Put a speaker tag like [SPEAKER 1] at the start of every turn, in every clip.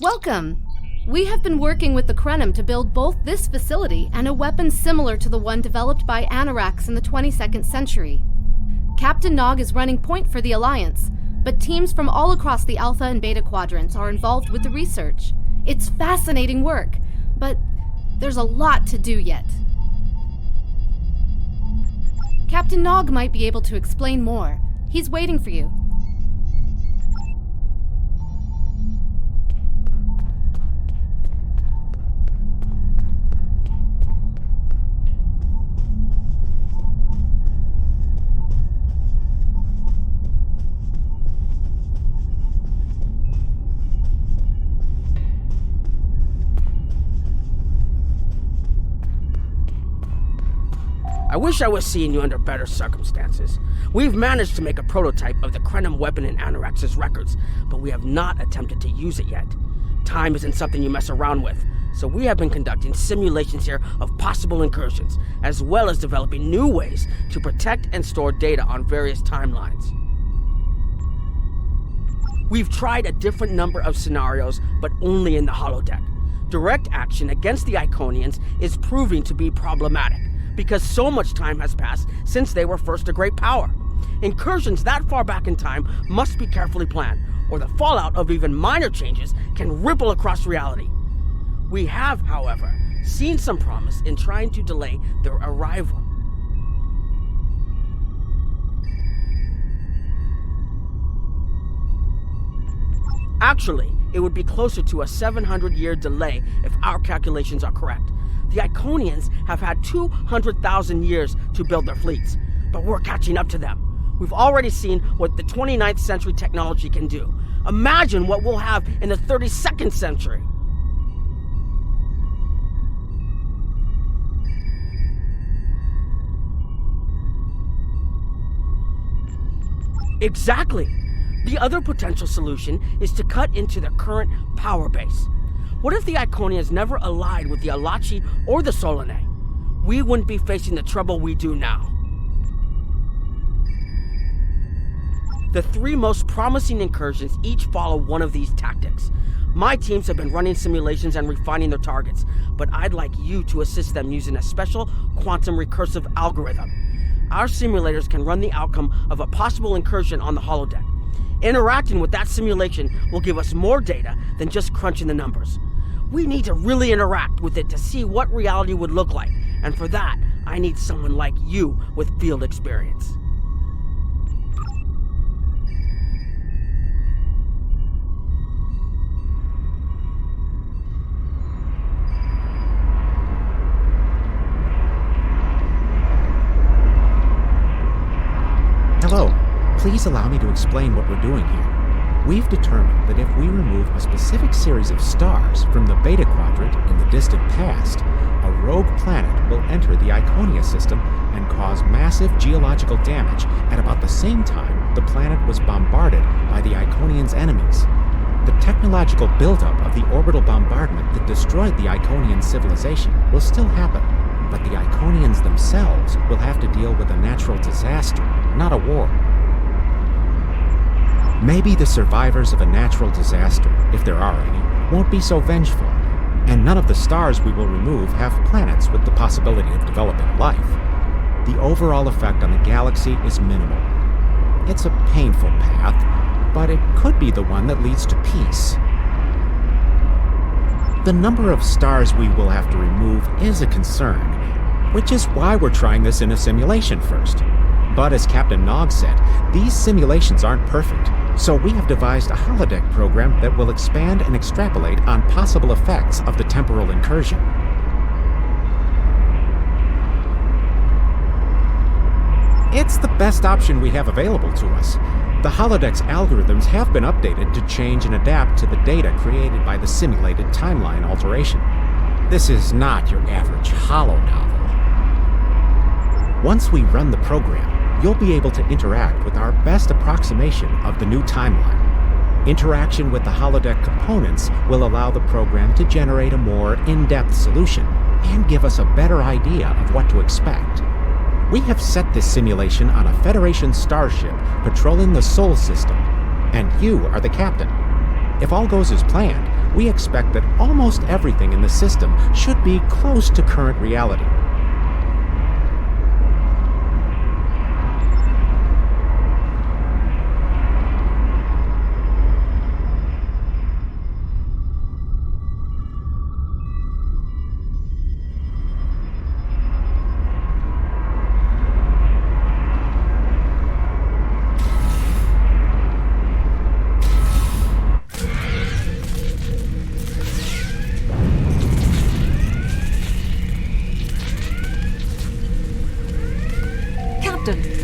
[SPEAKER 1] Welcome! We have been working with the Krenim to build both this facility and a weapon similar to the one developed by Annorax in the 22nd century. Captain Nog is running point for the Alliance, but teams from all across the Alpha and Beta quadrants are involved with the research. It's fascinating work, but there's a lot to do yet. Captain Nog might be able to explain more. He's waiting for you.
[SPEAKER 2] I wish I was seeing you under better circumstances. We've managed to make a prototype of the Krenim weapon in Annorax's records, but we have not attempted to use it yet. Time isn't something you mess around with, so we have been conducting simulations here of possible incursions, as well as developing new ways to protect and store data on various timelines. We've tried a different number of scenarios, but only in the holodeck. Direct action against the Iconians is proving to be problematic, because so much time has passed since they were first a great power. Incursions that far back in time must be carefully planned, or the fallout of even minor changes can ripple across reality. We have, however, seen some promise in trying to delay their arrival. Actually, it would be closer to a 700-year delay if our calculations are correct. The Iconians have had 200,000 years to build their fleets, but we're catching up to them. We've already seen what the 29th century technology can do. Imagine what we'll have in the 32nd century. Exactly. The other potential solution is to cut into the current power base. What if the Iconians never allied with the Alachi or the Solanae? We wouldn't be facing the trouble we do now. The three most promising incursions each follow one of these tactics. My teams have been running simulations and refining their targets, but I'd like you to assist them using a special quantum recursive algorithm. Our simulators can run the outcome of a possible incursion on the holodeck. Interacting with that simulation will give us more data than just crunching the numbers. We need to really interact with it to see what reality would look like, and for that, I need someone like you with field experience.
[SPEAKER 3] Hello. Please allow me to explain what we're doing here. We've determined that if we remove a specific series of stars from the Beta Quadrant in the distant past, a rogue planet will enter the Iconia system and cause massive geological damage at about the same time the planet was bombarded by the Iconians' enemies. The technological buildup of the orbital bombardment that destroyed the Iconian civilization will still happen, but the Iconians themselves will have to deal with a natural disaster, not a war. Maybe the survivors of a natural disaster, if there are any, won't be so vengeful, and none of the stars we will remove have planets with the possibility of developing life. The overall effect on the galaxy is minimal. It's a painful path, but it could be the one that leads to peace. The number of stars we will have to remove is a concern, which is why we're trying this in a simulation first. But as Captain Nog said, these simulations aren't perfect, so we have devised a holodeck program that will expand and extrapolate on possible effects of the temporal incursion. It's the best option we have available to us. The holodeck's algorithms have been updated to change and adapt to the data created by the simulated timeline alteration. This is not your average holo novel. Once we run the program, you'll be able to interact with our best approximation of the new timeline. Interaction with the holodeck components will allow the program to generate a more in-depth solution and give us a better idea of what to expect. We have set this simulation on a Federation starship patrolling the Sol system, and you are the captain. If all goes as planned, we expect that almost everything in the system should be close to current reality.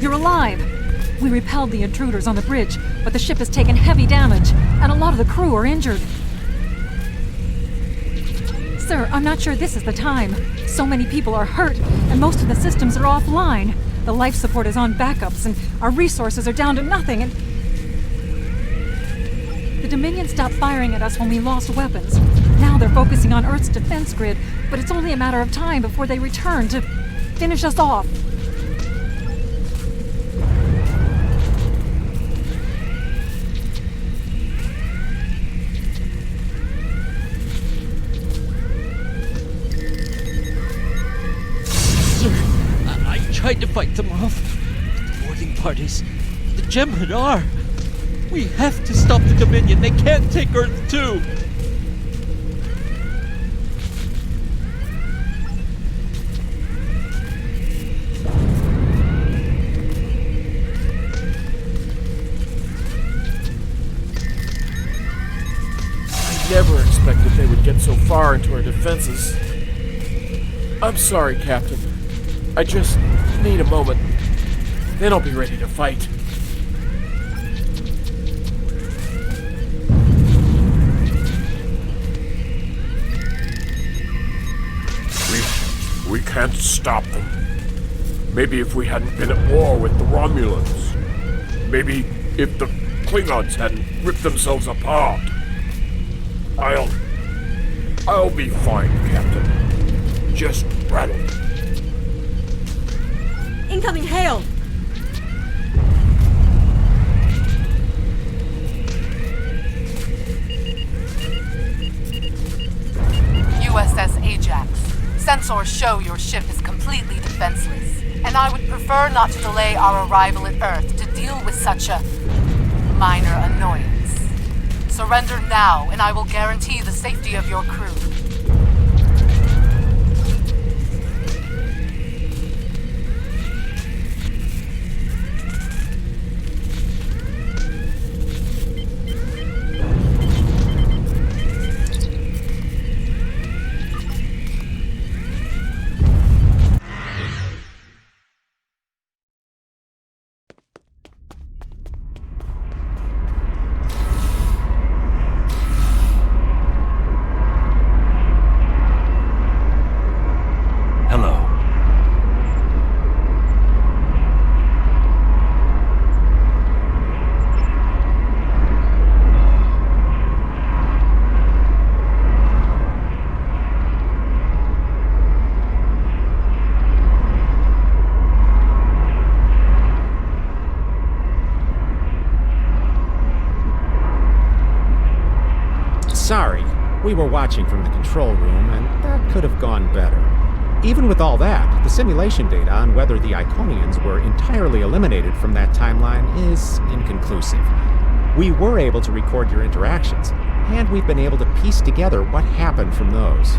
[SPEAKER 4] You're alive! We repelled the intruders on the bridge, but the ship has taken heavy damage, and a lot of the crew are injured. Sir, I'm not sure this is the time. So many people are hurt, and most of the systems are offline. The life support is on backups, and our resources are down to nothing, and... The Dominion stopped firing at us when we lost weapons. Now they're focusing on Earth's defense grid, but it's only a matter of time before they return to finish us off.
[SPEAKER 5] I tried to fight them off. The boarding parties. The Jem'Hadar. We have to stop the Dominion. They can't take Earth too.
[SPEAKER 6] I never expected they would get so far into our defenses. I'm sorry, Captain. I just need a moment. Then I'll be ready to fight. We can't stop them. Maybe if we hadn't been at war with the Romulans. Maybe if the Klingons hadn't ripped themselves apart. I'll be fine, Captain. Just rattle.
[SPEAKER 7] Incoming hail!
[SPEAKER 8] USS Ajax. Sensors show your ship is completely defenseless, and I would prefer not to delay our arrival at Earth to deal with such a minor annoyance. Surrender now, and I will guarantee the safety of your crew.
[SPEAKER 3] Sorry, we were watching from the control room, and that could have gone better. Even with all that, the simulation data on whether the Iconians were entirely eliminated from that timeline is inconclusive. We were able to record your interactions, and we've been able to piece together what happened from those.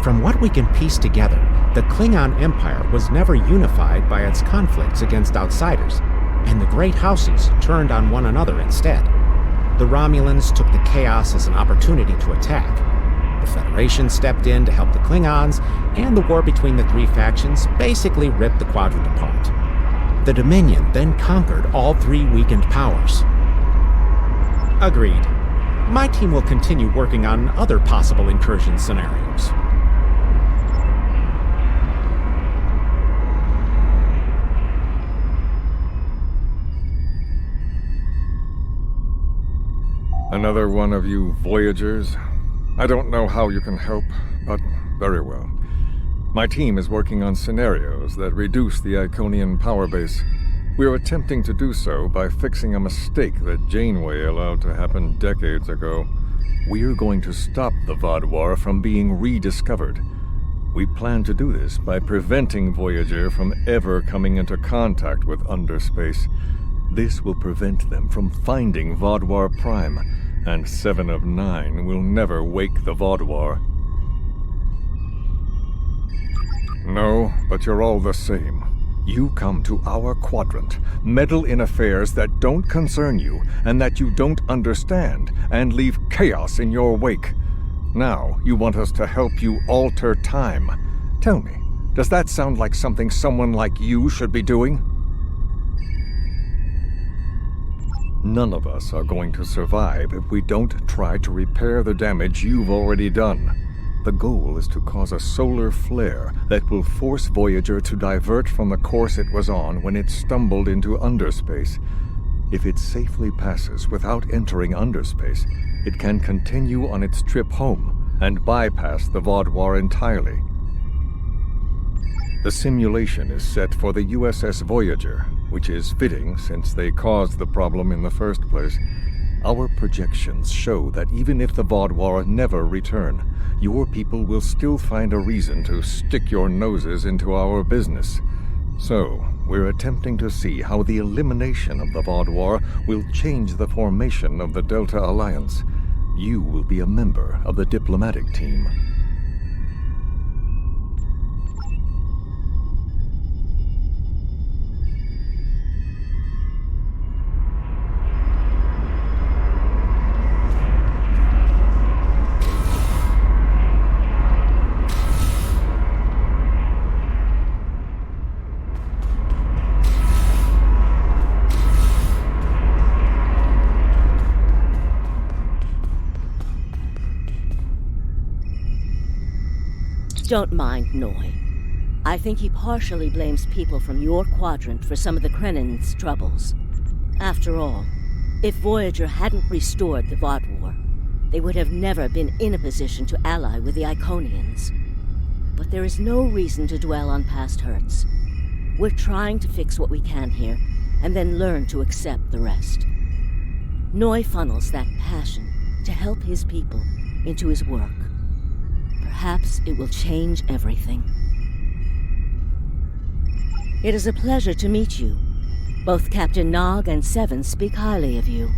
[SPEAKER 3] From what we can piece together, the Klingon Empire was never unified by its conflicts against outsiders, and the great houses turned on one another instead. The Romulans took the chaos as an opportunity to attack. The Federation stepped in to help the Klingons, and the war between the three factions basically ripped the Quadrant apart. The Dominion then conquered all three weakened powers. Agreed. My team will continue working on other possible incursion scenarios.
[SPEAKER 9] Another one of you Voyagers? I don't know how you can help, but very well. My team is working on scenarios that reduce the Iconian power base. We're attempting to do so by fixing a mistake that Janeway allowed to happen decades ago. We're going to stop the Vaadwaur from being rediscovered. We plan to do this by preventing Voyager from ever coming into contact with Underspace. This will prevent them from finding Vaadwaur Prime, and 7 of 9 will never wake the Vaadwaur. No, but you're all the same. You come to our quadrant, meddle in affairs that don't concern you and that you don't understand, and leave chaos in your wake. Now, you want us to help you alter time. Tell me, does that sound like something someone like you should be doing? None of us are going to survive if we don't try to repair the damage you've already done. The goal is to cause a solar flare that will force Voyager to divert from the course it was on when it stumbled into Underspace. If it safely passes without entering Underspace, it can continue on its trip home and bypass the Vaadwaur entirely. The simulation is set for the USS Voyager, which is fitting since they caused the problem in the first place. Our projections show that even if the Vaadwaur never return, your people will still find a reason to stick your noses into our business. So, we're attempting to see how the elimination of the Vaadwaur will change the formation of the Delta Alliance. You will be a member of the diplomatic team.
[SPEAKER 7] Don't mind Noi. I think he partially blames people from your quadrant for some of the Krennin's troubles. After all, if Voyager hadn't restored the Vaadwaur, they would have never been in a position to ally with the Iconians. But there is no reason to dwell on past hurts. We're trying to fix what we can here, and then learn to accept the rest. Noi funnels that passion to help his people into his work. Perhaps it will change everything. It is a pleasure to meet you. Both Captain Nog and Seven speak highly of you.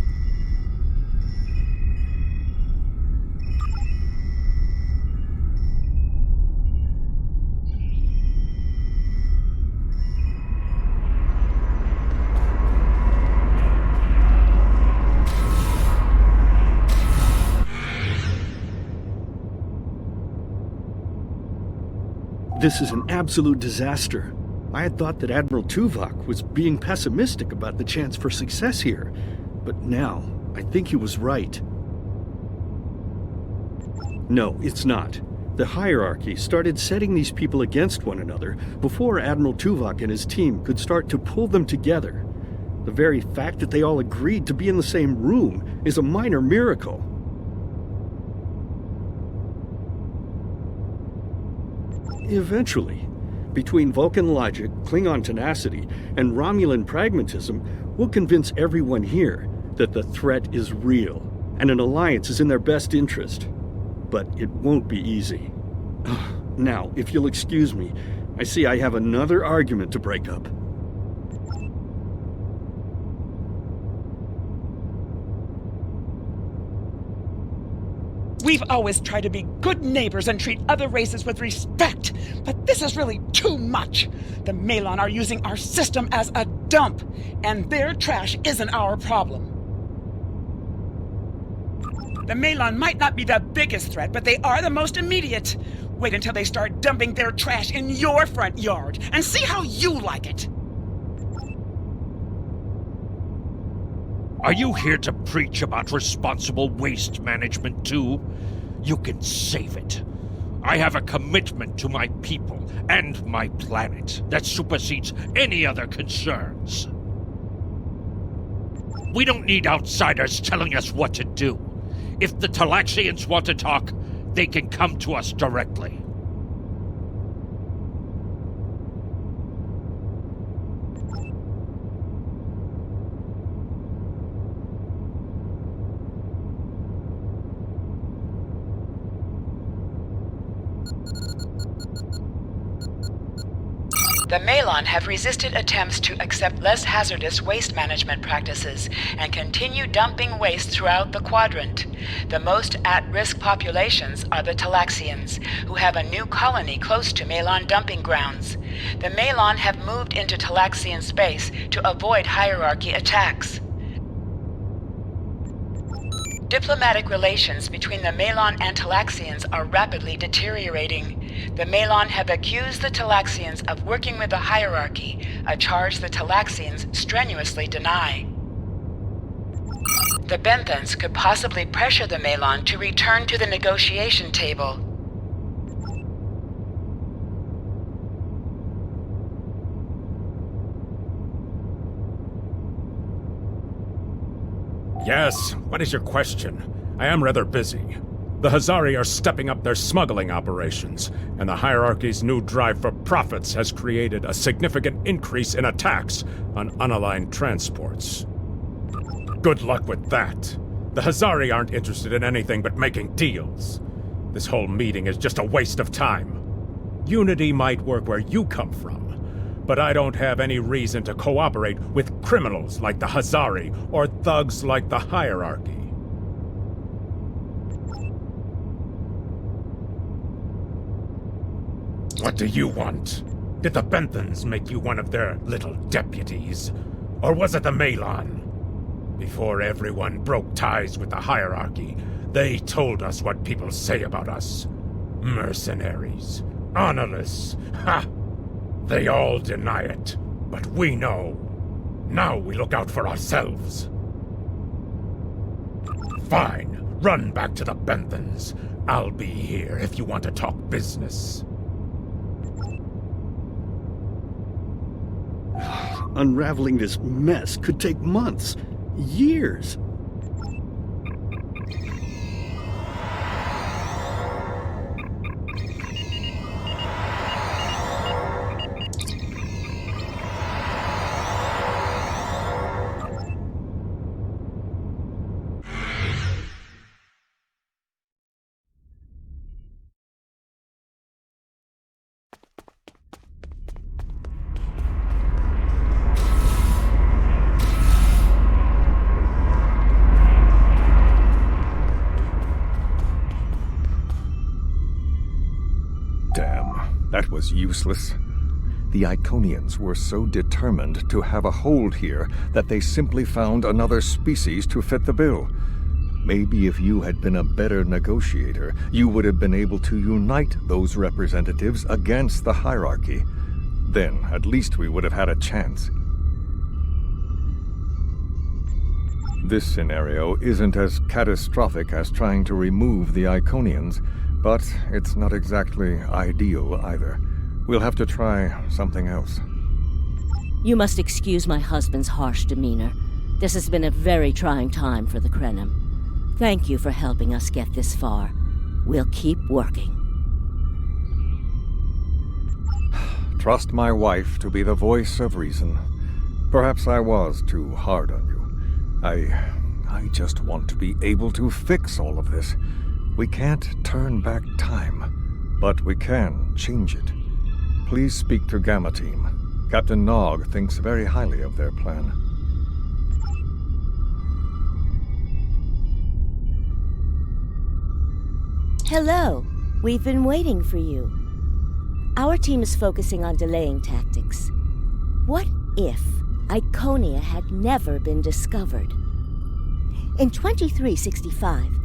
[SPEAKER 10] This is an absolute disaster. I had thought that Admiral Tuvok was being pessimistic about the chance for success here, but now I think he was right. No, it's not. The hierarchy started setting these people against one another before Admiral Tuvok and his team could start to pull them together. The very fact that they all agreed to be in the same room is a minor miracle. Eventually, between Vulcan logic, Klingon tenacity, and Romulan pragmatism, we'll convince everyone here that the threat is real, and an alliance is in their best interest. But it won't be easy. Now, if you'll excuse me, I see I have another argument to break up.
[SPEAKER 11] We've always tried to be good neighbors and treat other races with respect, but this is really too much. The Maelon are using our system as a dump, and their trash isn't our problem. The Maelon might not be the biggest threat, but they are the most immediate. Wait until they start dumping their trash in your front yard, and see how you like it.
[SPEAKER 12] Are you here to preach about responsible waste management too? You can save it. I have a commitment to my people and my planet that supersedes any other concerns. We don't need outsiders telling us what to do. If the Talaxians want to talk, they can come to us directly.
[SPEAKER 11] The Malon have resisted attempts to accept less hazardous waste management practices and continue dumping waste throughout the quadrant. The most at-risk populations are the Talaxians, who have a new colony close to Malon dumping grounds. The Malon have moved into Talaxian space to avoid hierarchy attacks. Diplomatic relations between the Malon and Talaxians are rapidly deteriorating. The Malon have accused the Talaxians of working with the hierarchy, a charge the Talaxians strenuously deny. The Benthans could possibly pressure the Malon to return to the negotiation table.
[SPEAKER 13] Yes, what is your question? I am rather busy. The Hazari are stepping up their smuggling operations, and the hierarchy's new drive for profits has created a significant increase in attacks on unaligned transports. Good luck with that. The Hazari aren't interested in anything but making deals. This whole meeting is just a waste of time. Unity might work where you come from, but I don't have any reason to cooperate with criminals like the Hazari or thugs like the hierarchy. What do you want? Did the Benthans make you one of their little deputies? Or was it the Malon? Before everyone broke ties with the hierarchy, they told us what people say about us. Mercenaries. Honorless. Ha! They all deny it, but we know. Now we look out for ourselves. Fine. Run back to the Benthans. I'll be here if you want to talk business.
[SPEAKER 10] Unraveling this mess could take months, years.
[SPEAKER 9] That was useless. The Iconians were so determined to have a hold here that they simply found another species to fit the bill. Maybe if you had been a better negotiator, you would have been able to unite those representatives against the hierarchy. Then, at least we would have had a chance. This scenario isn't as catastrophic as trying to remove the Iconians, but it's not exactly ideal either. We'll have to try something else.
[SPEAKER 7] You must excuse my husband's harsh demeanor. This has been a very trying time for the Krenim. Thank you for helping us get this far. We'll keep working.
[SPEAKER 9] Trust my wife to be the voice of reason. Perhaps I was too hard on you. I just want to be able to fix all of this. We can't turn back time, but we can change it. Please speak to Gamma Team. Captain Nog thinks very highly of their plan.
[SPEAKER 7] Hello. We've been waiting for you. Our team is focusing on delaying tactics. What if Iconia had never been discovered? In 2365,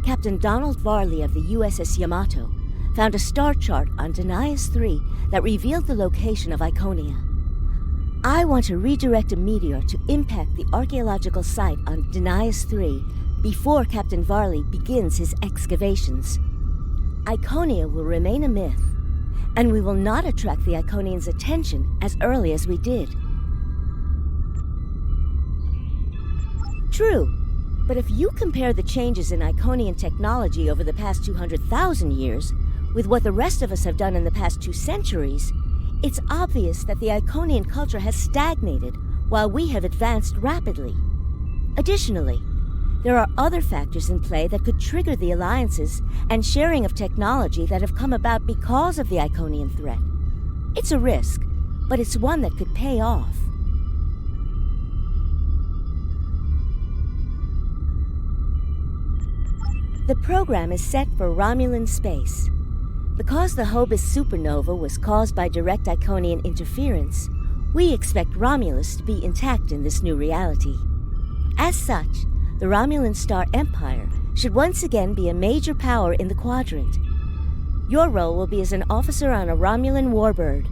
[SPEAKER 7] Captain Donald Varley of the USS Yamato found a star chart on Denias 3 that revealed the location of Iconia. I want to redirect a meteor to impact the archaeological site on Denias 3 before Captain Varley begins his excavations. Iconia will remain a myth, and we will not attract the Iconians' attention as early as we did. True. But if you compare the changes in Iconian technology over the past 200,000 years with what the rest of us have done in the past 2 centuries, it's obvious that the Iconian culture has stagnated while we have advanced rapidly. Additionally, there are other factors in play that could trigger the alliances and sharing of technology that have come about because of the Iconian threat. It's a risk, but it's one that could pay off. The program is set for Romulan space. Because the Hobus supernova was caused by direct Iconian interference, we expect Romulus to be intact in this new reality. As such, the Romulan Star Empire should once again be a major power in the quadrant. Your role will be as an officer on a Romulan warbird.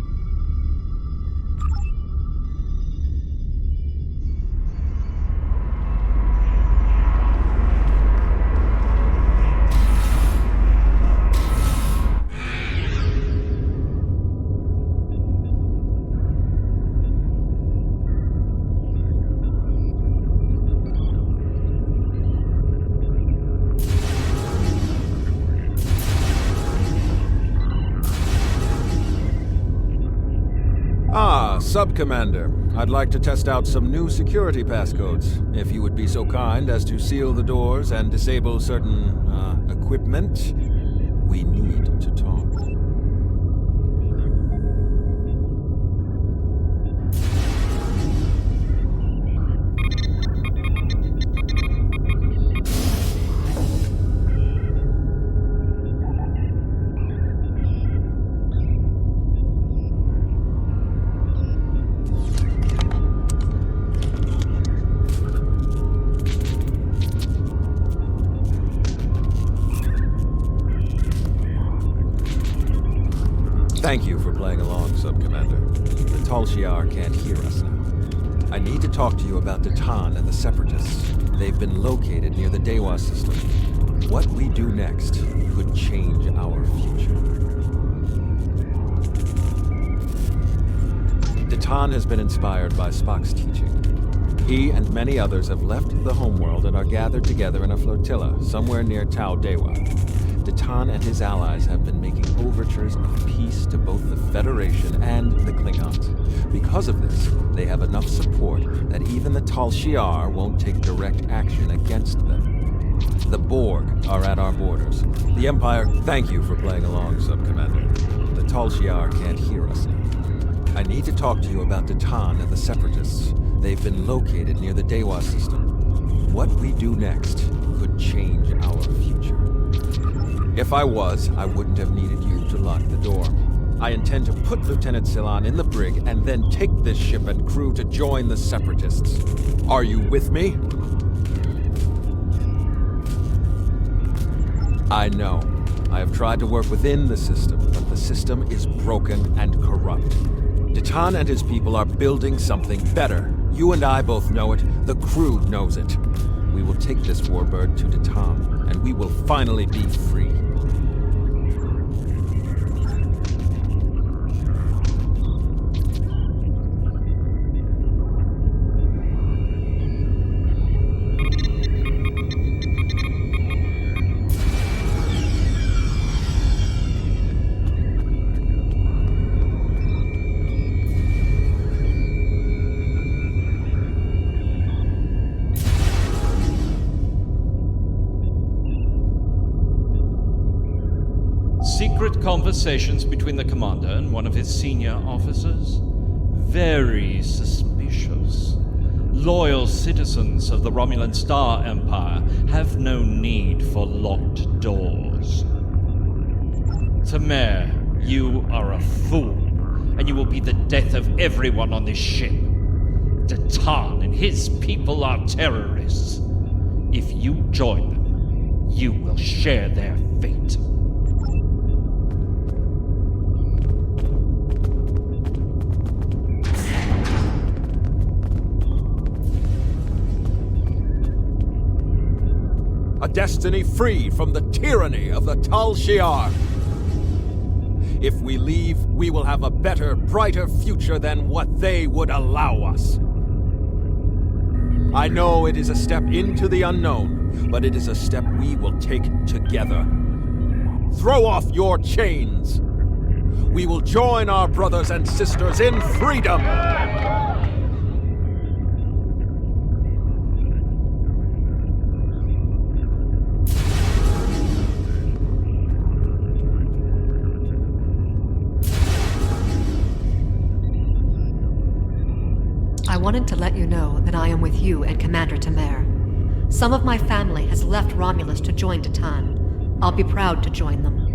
[SPEAKER 14] Sub-Commander, I'd like to test out some new security passcodes. If you would be so kind as to seal the doors and disable certain, equipment, we need to talk. Thank you for playing along, Sub-Commander. The Tal Shiar can't hear us now. I need to talk to you about Datan and the Separatists. They've been located near the Dewa system. What we do next could change our future. Datan has been inspired by Spock's teaching. He and many others have left the homeworld and are gathered together in a flotilla somewhere near Tau Dewa. Datan and his allies have been making overtures of peace to both the Federation and the Klingons. Because of this, they have enough support that even the Tal Shiar won't take direct action against them. The Borg are at our borders. The Empire, thank you for playing along, Sub-Commander. The Tal Shiar can't hear us now. I need to talk to you about Datan and the Separatists. They've been located near the Dewa system. What we do next could change our future. If I was, I wouldn't have needed you to lock the door. I intend to put Lieutenant Silan in the brig and then take this ship and crew to join the Separatists. Are you with me? I know. I have tried to work within the system, but the system is broken and corrupt. Datan and his people are building something better. You and I both know it. The crew knows it. We will take this warbird to Datan, and we will finally be free.
[SPEAKER 5] Secret conversations between the commander and one of his senior officers? Very suspicious. Loyal citizens of the Romulan Star Empire have no need for locked doors. Temer, you are a fool, and you will be the death of everyone on this ship. Datan and his people are terrorists. If you join them, you will share their fate.
[SPEAKER 14] A destiny free from the tyranny of the Tal Shiar. If we leave, we will have a better, brighter future than what they would allow us. I know it is a step into the unknown, but it is a step we will take together. Throw off your chains. We will join our brothers and sisters in freedom.
[SPEAKER 15] wanted to let you know that I am with you and Commander Tamer. Some of my family has left Romulus to join Titan. I'll be proud to join them.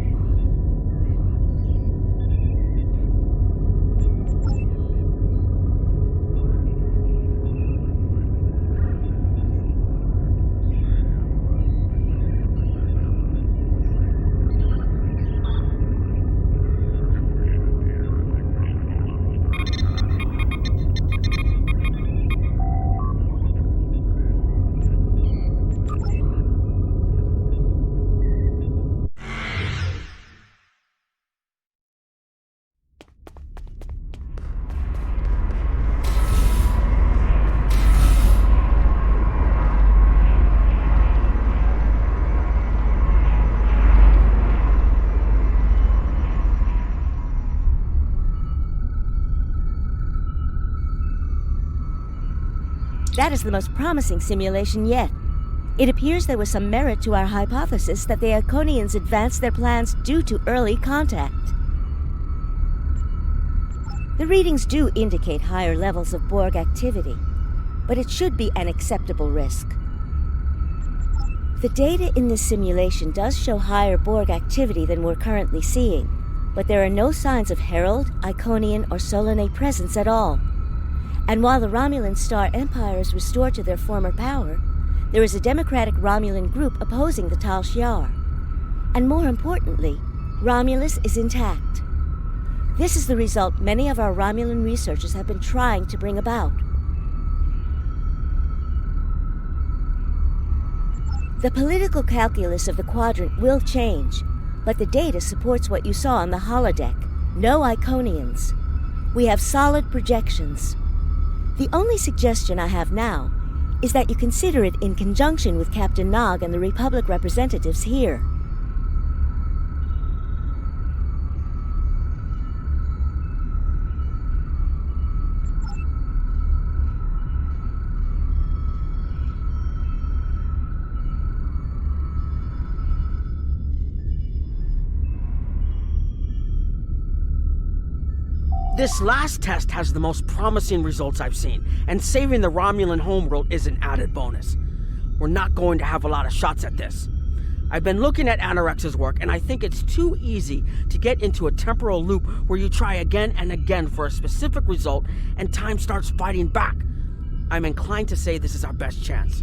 [SPEAKER 7] That is the most promising simulation yet. It appears there was some merit to our hypothesis that the Iconians advanced their plans due to early contact. The readings do indicate higher levels of Borg activity, but it should be an acceptable risk. The data in this simulation does show higher Borg activity than we're currently seeing, but there are no signs of Herald, Iconian, or Solanae presence at all. And while the Romulan Star Empire is restored to their former power, there is a democratic Romulan group opposing the Tal Shiar. And more importantly, Romulus is intact. This is the result many of our Romulan researchers have been trying to bring about. The political calculus of the Quadrant will change, but the data supports what you saw on the holodeck. No Iconians. We have solid projections. The only suggestion I have now is that you consider it in conjunction with Captain Nog and the Republic representatives here.
[SPEAKER 2] This last test has the most promising results I've seen, and saving the Romulan homeworld is an added bonus. We're not going to have a lot of shots at this. I've been looking at Anorex's work, and I think it's too easy to get into a temporal loop where you try again and again for a specific result, and time starts fighting back. I'm inclined to say this is our best chance.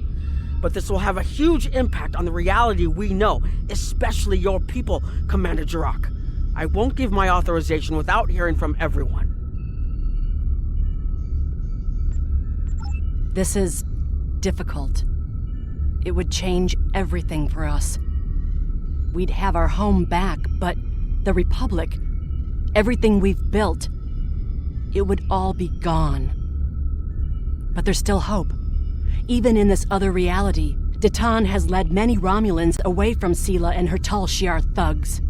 [SPEAKER 2] But this will have a huge impact on the reality we know, especially your people, Commander Jirok. I won't give my authorization without hearing from everyone.
[SPEAKER 16] This is difficult. It would change everything for us. We'd have our home back, but the Republic, everything we've built, it would all be gone. But there's still hope. Even in this other reality, Ditan has led many Romulans away from Sela and her Tal Shiar thugs.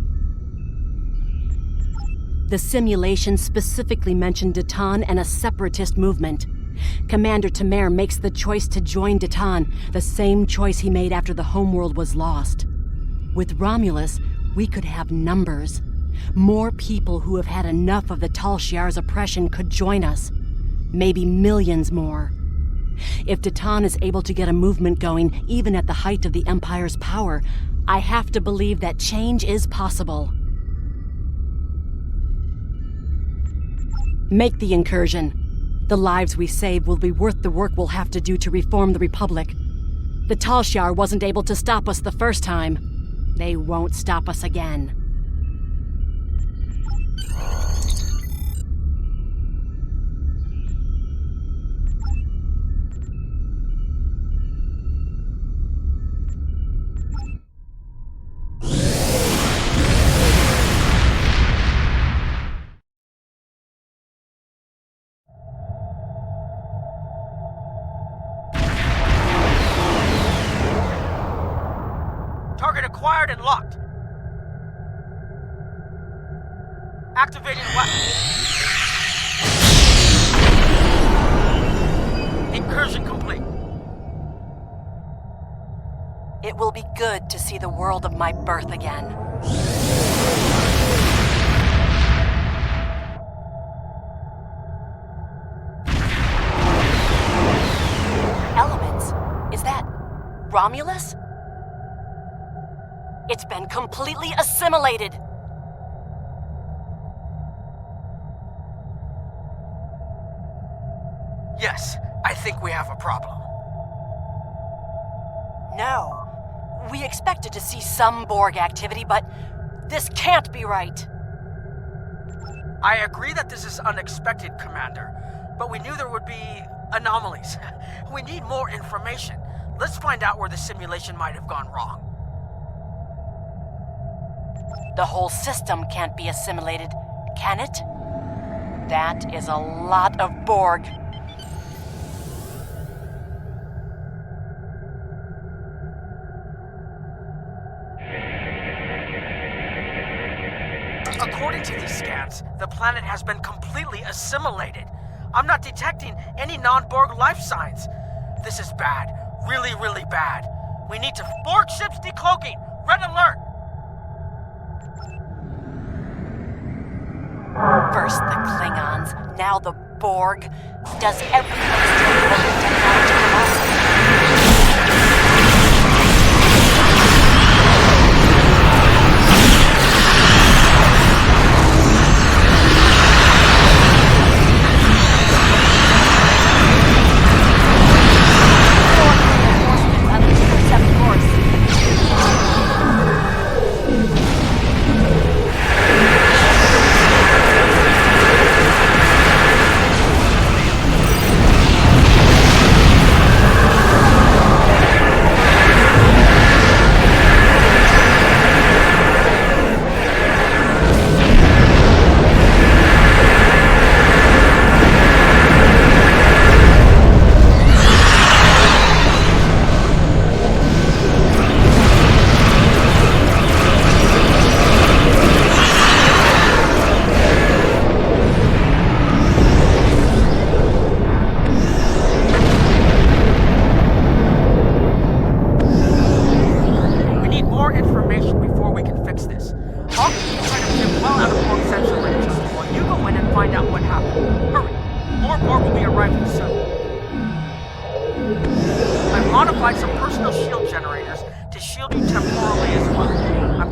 [SPEAKER 16] The simulation specifically mentioned Ditan and a separatist movement. Commander Tamer makes the choice to join Ditan, the same choice he made after the homeworld was lost. With Romulus, we could have numbers. More people who have had enough of the Tal Shiar's oppression could join us. Maybe millions more. If Ditan is able to get a movement going, even at the height of the Empire's power, I have to believe that change is possible. Make the incursion. The lives we save will be worth the work we'll have to do to reform the Republic. The Tal Shiar wasn't able to stop us the first time. They won't stop us again.
[SPEAKER 2] Target acquired and locked. Activating weapon. Incursion complete.
[SPEAKER 16] It will be good to see the world of my birth again. Romulus? It's been completely assimilated.
[SPEAKER 2] Yes, I think we have a problem.
[SPEAKER 16] No. We expected to see some Borg activity, but this can't be right.
[SPEAKER 2] I agree that this is unexpected, Commander, but we knew there would be anomalies. We need more information. Let's find out where the simulation might have gone wrong.
[SPEAKER 16] The whole system can't be assimilated, can it? That is a lot of Borg.
[SPEAKER 2] According to these scans, the planet has been completely assimilated. I'm not detecting any non-Borg life signs. This is bad. Really, really bad. We need to... Borg ships decloaking! Red alert!
[SPEAKER 16] First the Klingons, now the Borg. Does everyone still look at technology?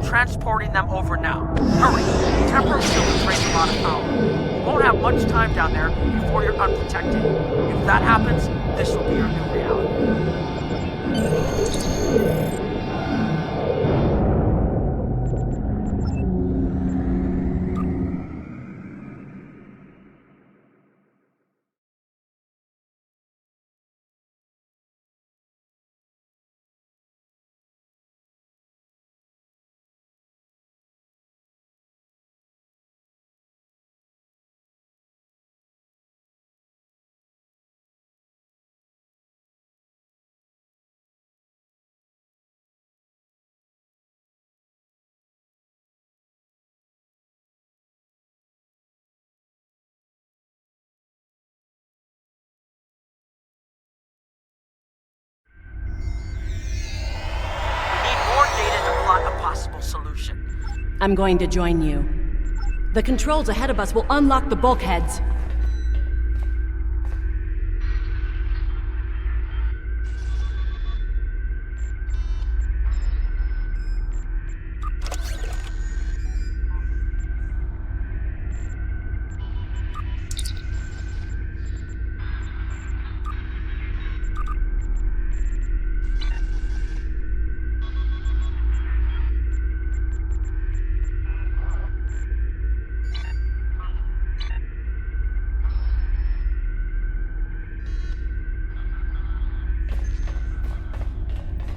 [SPEAKER 2] Transporting them over now. Hurry! Temporal shield is draining a lot of power. You won't have much time down there before you're unprotected. If that happens, this will be your new reality. Solution.
[SPEAKER 16] I'm going to join you. The controls ahead of us will unlock the bulkheads.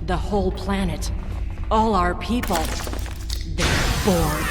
[SPEAKER 16] The whole planet. All our people. They're Borg.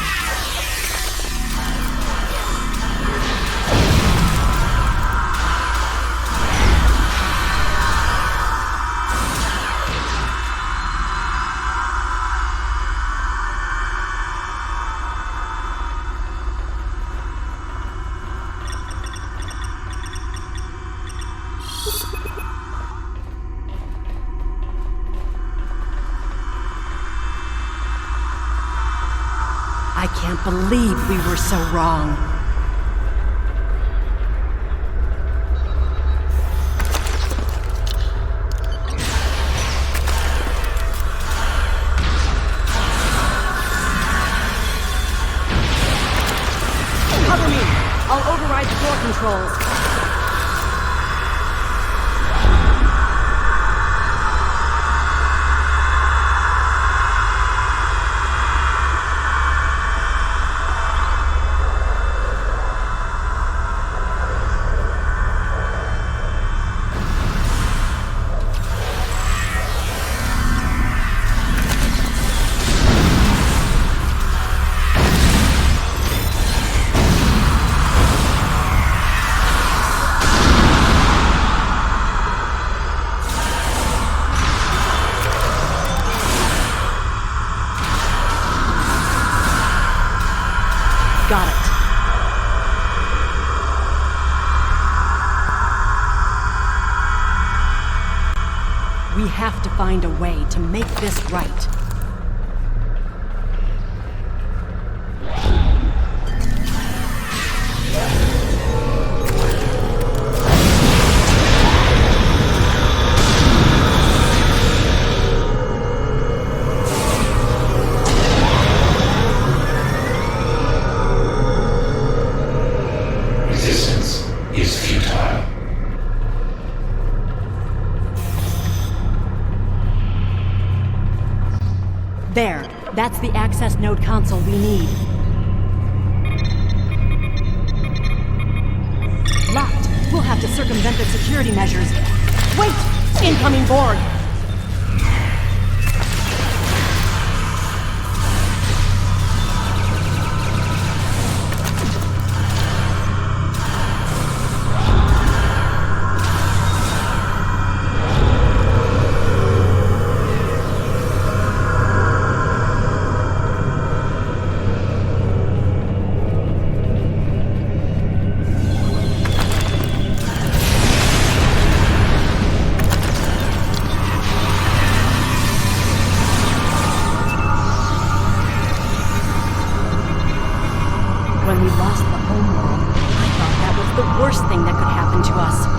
[SPEAKER 16] I can't believe we were so wrong. override the door controls. Got it. We have to find a way to make this right. There. That's the access node console we need. Locked. We'll have to circumvent the security measures. Wait! Incoming Borg! When we lost the homeworld, I thought that was the worst thing that could happen to us.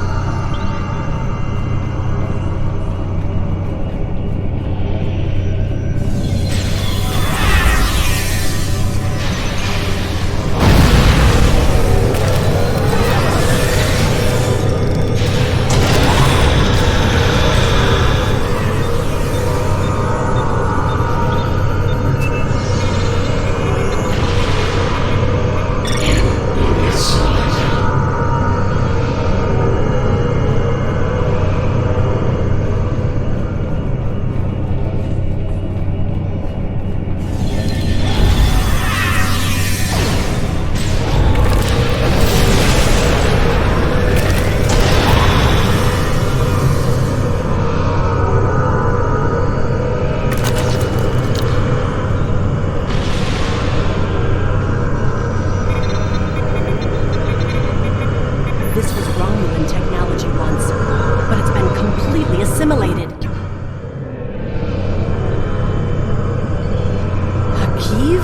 [SPEAKER 16] This was Romulan technology once, but it's been completely assimilated. Hakiv?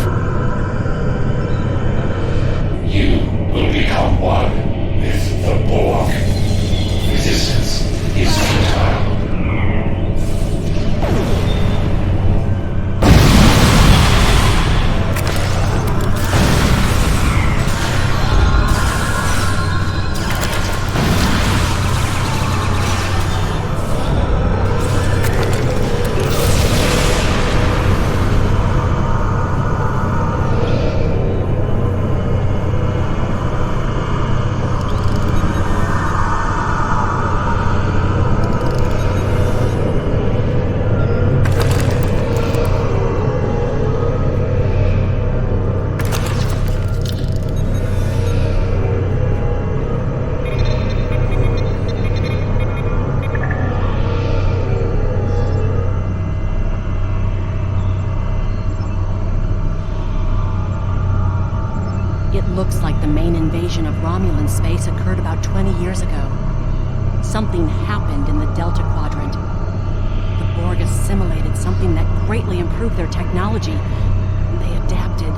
[SPEAKER 17] You will become one with the Borg. Resistance is futile.
[SPEAKER 16] It looks like the main invasion of Romulan space occurred about 20 years ago. Something happened in the Delta Quadrant. The Borg assimilated something that greatly improved their technology. They adapted,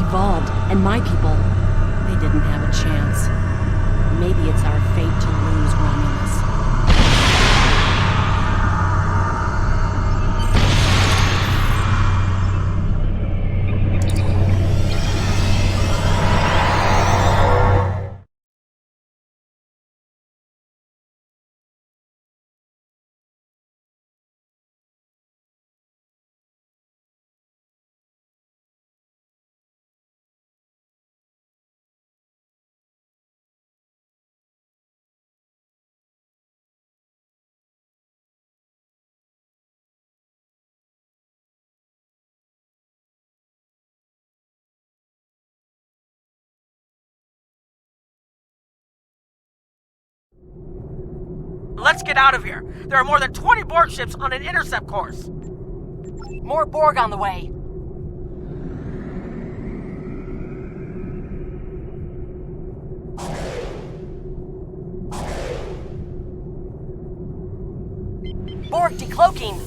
[SPEAKER 16] evolved, and my people, they didn't have a chance. Maybe it's our fate to lose Romulus.
[SPEAKER 2] Let's get out of here. There are more than 20 Borg ships on an intercept course.
[SPEAKER 16] More Borg on the way. Borg decloaking.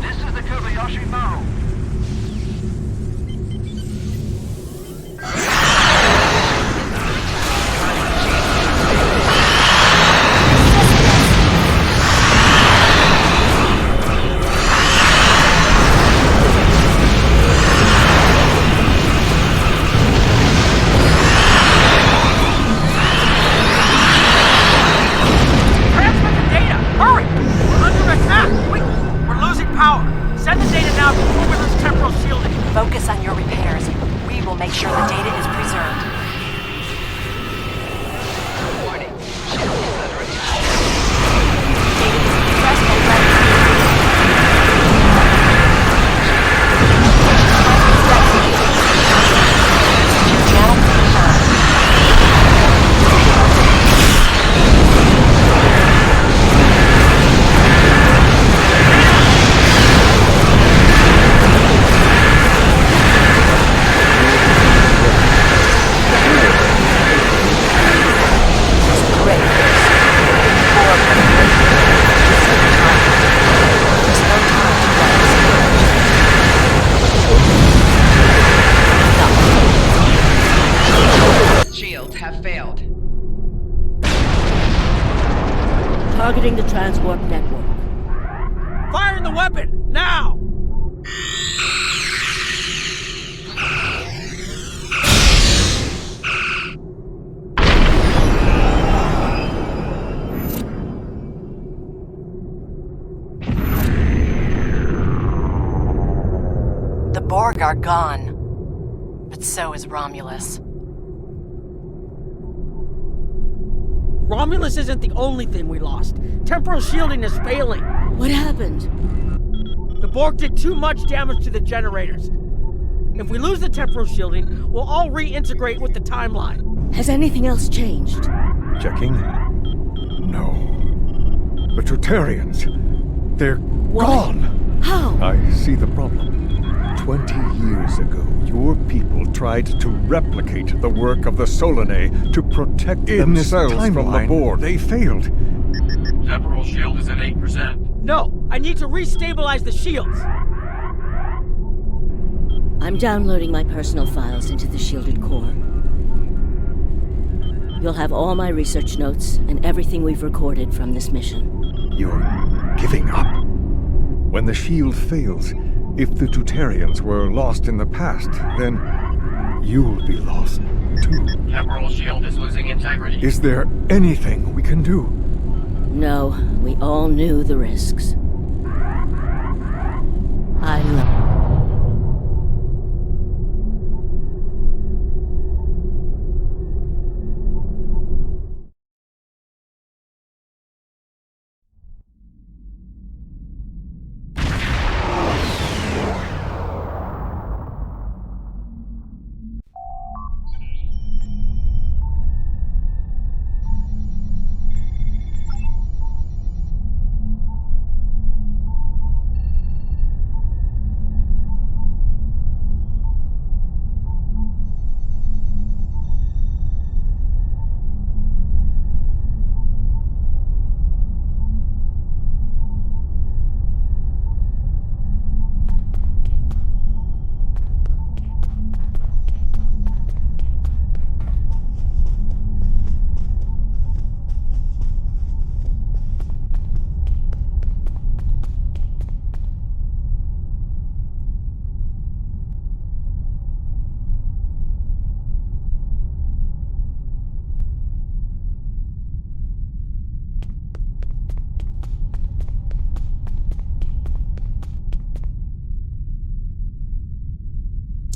[SPEAKER 18] This is the Kobayashi Maru.
[SPEAKER 2] Transmit the data! Hurry! We're under attack! We're losing power! Send the data now before we lose temporal shielding!
[SPEAKER 16] Focus on your repairs. We will make sure the data is preserved.
[SPEAKER 18] Shields have failed.
[SPEAKER 7] Targeting the transwarp network.
[SPEAKER 2] Firing the weapon! Now!
[SPEAKER 16] The Borg are gone. But so is Romulus.
[SPEAKER 2] Romulus isn't the only thing we lost. Temporal shielding is failing.
[SPEAKER 7] What happened?
[SPEAKER 2] The Borg did too much damage to the generators. If we lose the temporal shielding, we'll all reintegrate with the timeline.
[SPEAKER 7] Has anything else changed?
[SPEAKER 9] Checking? No. The Tutarians. They're gone.
[SPEAKER 7] How?
[SPEAKER 9] I see the problem. 20 years ago, your people tried to replicate the work of the Solanae to protect themselves from the Borg. They failed.
[SPEAKER 18] Temporal shield is at 8%.
[SPEAKER 2] No, I need to restabilize the shields.
[SPEAKER 7] I'm downloading my personal files into the shielded core. You'll have all my research notes and everything we've recorded from this mission.
[SPEAKER 9] You're giving up? When the shield fails, if the Tutarians were lost in the past, then you'll be lost too.
[SPEAKER 18] Temporal shield is losing integrity.
[SPEAKER 9] Is there anything we can do?
[SPEAKER 7] No, we all knew the risks. I love...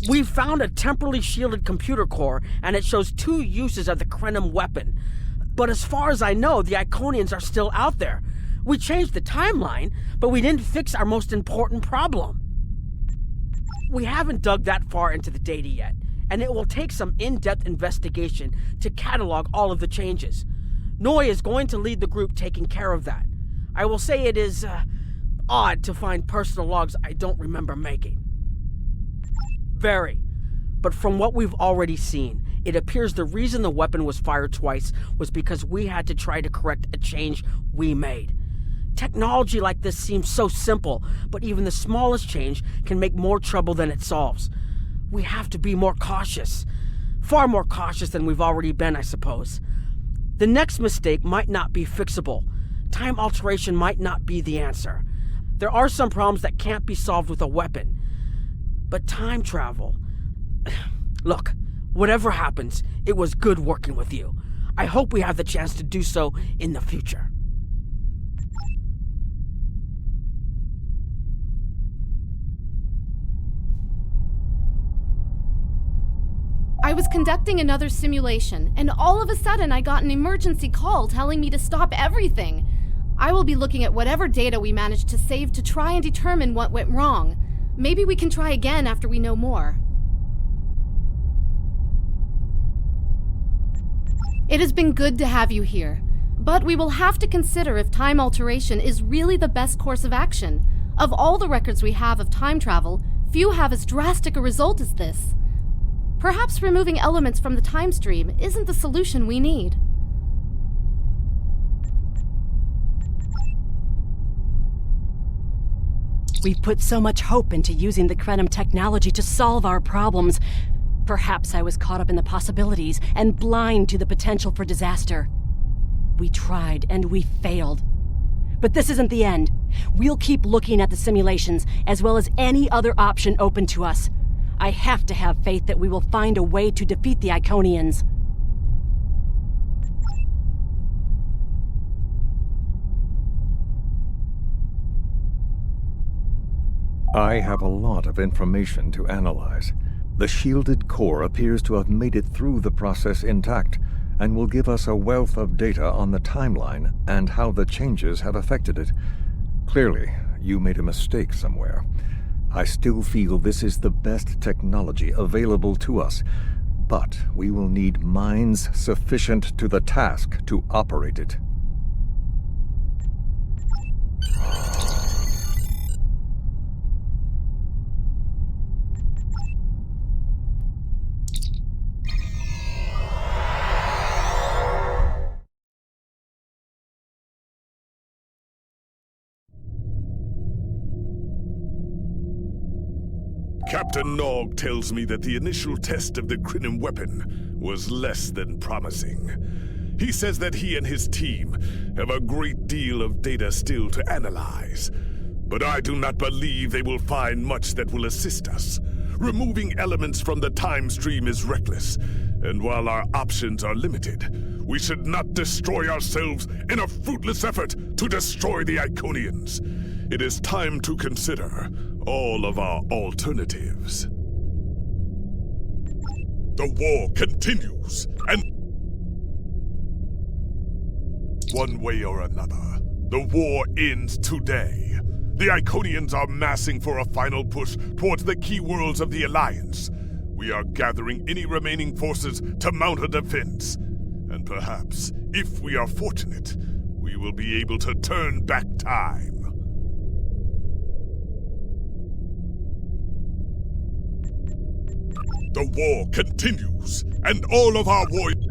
[SPEAKER 2] We found a temporally shielded computer core, and it shows 2 uses of the Krenim weapon. But as far as I know, the Iconians are still out there. We changed the timeline, but we didn't fix our most important problem. We haven't dug that far into the data yet, and it will take some in-depth investigation to catalog all of the changes. Noi is going to lead the group taking care of that. I will say it is, odd to find personal logs I don't remember making. Very. But from what we've already seen, it appears the reason the weapon was fired twice was because we had to try to correct a change we made. Technology like this seems so simple, but even the smallest change can make more trouble than it solves. We have to be more cautious. Far more cautious than we've already been, I suppose. The next mistake might not be fixable. Time alteration might not be the answer. There are some problems that can't be solved with a weapon. But time travel... Look, whatever happens, it was good working with you. I hope we have the chance to do so in the future.
[SPEAKER 1] I was conducting another simulation, and all of a sudden I got an emergency call telling me to stop everything. I will be looking at whatever data we managed to save to try and determine what went wrong. Maybe we can try again after we know more. It has been good to have you here, but we will have to consider if time alteration is really the best course of action. Of all the records we have of time travel, few have as drastic a result as this. Perhaps removing elements from the time stream isn't the solution we need.
[SPEAKER 16] We've put so much hope into using the Krenim technology to solve our problems. Perhaps I was caught up in the possibilities and blind to the potential for disaster. We tried and we failed. But this isn't the end. We'll keep looking at the simulations as well as any other option open to us. I have to have faith that we will find a way to defeat the Iconians.
[SPEAKER 9] I have a lot of information to analyze. The shielded core appears to have made it through the process intact, and will give us a wealth of data on the timeline and how the changes have affected it. Clearly, you made a mistake somewhere. I still feel this is the best technology available to us, but we will need minds sufficient to the task to operate it.
[SPEAKER 19] Captain Nog tells me that the initial test of the Krenim weapon was less than promising. He says that he and his team have a great deal of data still to analyze. But I do not believe they will find much that will assist us. Removing elements from the time stream is reckless, and while our options are limited, we should not destroy ourselves in a fruitless effort to destroy the Iconians. It is time to consider all of our alternatives. The war continues, and one way or another, the war ends today. The Iconians are massing for a final push towards the key worlds of the Alliance. We are gathering any remaining forces to mount a defense. And perhaps, if we are fortunate, we will be able to turn back time. The war continues, and all of our warriors...